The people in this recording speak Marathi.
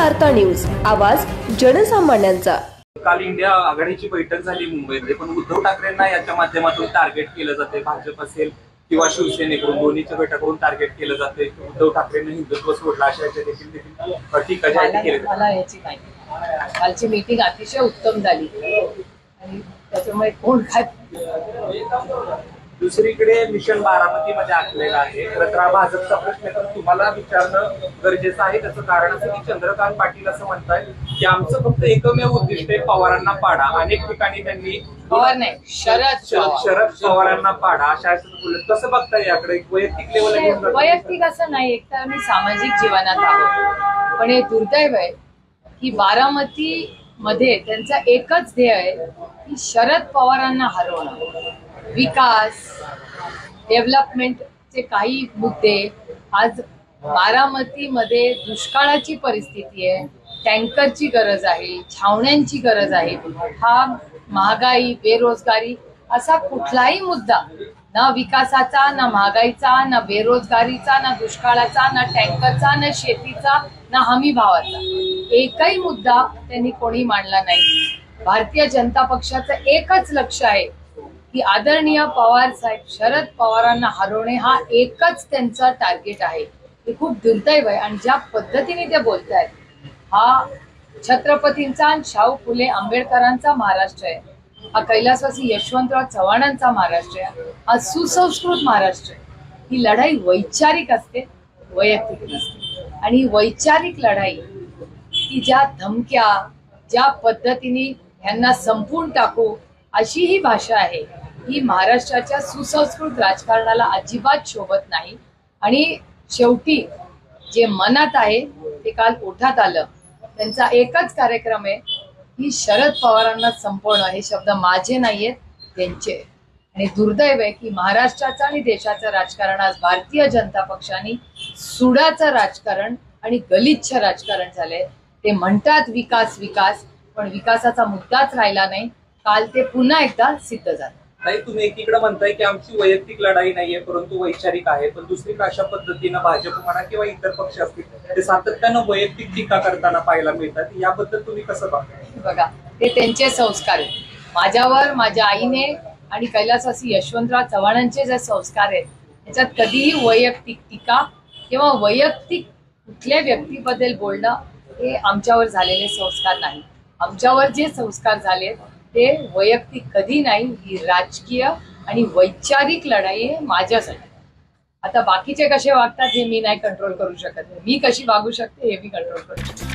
वार्ता न्यूज, आवाज जनसामान्यांचा। काल इंडिया आघाडीची बैठक झाली मुंबईमध्ये, पण उद्धव ठाकरेंना याच्या माध्यमातून टार्गेट केलं जाते। भाजप असेल किंवा शिवसेनेकडून दोन्हीच्या गटाकडून टार्गेट केलं जाते। उद्धव ठाकरेंनी हिंदुत्व सोडलं अशा देखील टीका जाहीर केली। मला याची माहिती, कालची मीटिंग अतिशय उत्तम झाली आणि त्याच्यामुळे कोण काय। दुसरीकडे मिशन बारामतीमध्ये आखलेला आहे। खरं तर भाजपचा प्रश्न तर तुम्हाला विचारणं गरजेचं आहे। त्याचं कारण असं की चंद्रकांत पाटील असं म्हणतात की आमचं फक्त एकमेव उद्दिष्ट आहे पवारांना पाडा। अनेक ठिकाणी त्यांनी पवार नाही, शरद पवारांना पाडा अशा बोलत। कसं बघताय याकडे? वैयक्तिक लेवल वैयक्तिक असं नाही, एक तर आम्ही सामाजिक जीवनात आहोत, पण हे दुर्दैव आहे की बारामती मध्ये त्यांचा एकच ध्येय आहे की शरद पवारांना हरवणं। विकास, डेव्हलपमेंटचे काही मुद्दे, आज बारामतीमध्ये दुष्काळाची परिस्थिती आहे, टँकरची गरज आहे, छावण्यांची गरज आहे। हा महागाई, बेरोजगारी असा कुठलाही मुद्दा, ना विकासाचा, ना महागाईचा, ना बेरोजगारीचा, ना दुष्काळाचा, ना टँकरचा, ना शेतीचा, ना हमी भावाचा, एकही मुद्दा त्यांनी कोणी मांडला नाही। भारतीय जनता पक्षाचं एकच लक्ष आहे की आदरणीय पवार साहेब शरद पवारांना हरवणे हा एकच त्यांचा टार्गेट आहे। हे खूप दुर्दैव आहे आणि ज्या पद्धतीने ते बोलतायत, हा छत्रपतींचा आणि शाहू फुले आंबेडकरांचा महाराष्ट्र आहे, हा कैलासवासी यशवंतराव चव्हाणांचा महाराष्ट्र आहे, हा सुसंस्कृत महाराष्ट्र आहे। ही लढाई वैचारिक असते, वैयक्तिक नसते। आणि वैचारिक लढाई की ज्या धमक्या, ज्या पद्धतीने यांना संपून टाकू अशी ही भाषा आहे, ही महाराष्ट्राच्या सुसंस्कृत राजकारणाला अजिबात शोभत नाही। आणि शेवटी जे मनात आहे ते काल ओठात आलं। त्यांचा एकच कार्यक्रम आहे की शरद पवारांना संपवणं। हे शब्द माझे नाहीयेत, त्यांचे। आणि दुर्दैव आहे की महाराष्ट्राचं आणि देशाचं राजकारण आज भारतीय जनता पक्षाने सुडाचं राजकारण आणि गलिच्छ राजकारण झालंय। ते म्हणतात विकास विकास, पण विकासाचा मुद्दाच राहिला नाही। काल ते पुन्हा एकदा सिद्ध झालं। ताई, तुम्ही एकीकडे म्हणताय की आमची वैयक्तिक लढाई नाहीये परंतु वैचारिक आहे, पण दुसरीकडे अशा पद्धतीनं भाजप म्हणा किंवा इतर पक्ष असतील ते सातत्यानं वैयक्तिक टीका करताना पाहायला मिळतात। याबद्दल तुम्ही कसं बघताय? बघा, ते त्यांचे संस्कार आहेत। माझ्यावर माझ्या आईने आणि कैलासवासी यशवंतराव चव्हाणांचे जे संस्कार आहेत, त्याच्यात कधीही वैयक्तिक टीका किंवा वैयक्तिक कुठल्या व्यक्तीबद्दल बोलणं हे आमच्यावर झालेले संस्कार नाही। आमच्यावर जे संस्कार झाले ते वैयक्तिक कधी नाही, ही राजकीय आणि वैचारिक लढाई आहे माझ्यासाठी। आता बाकीचे कसे वागतात हे मी नाही कंट्रोल करू शकत, मी कशी वागू शकते हे मी कंट्रोल करू शकते।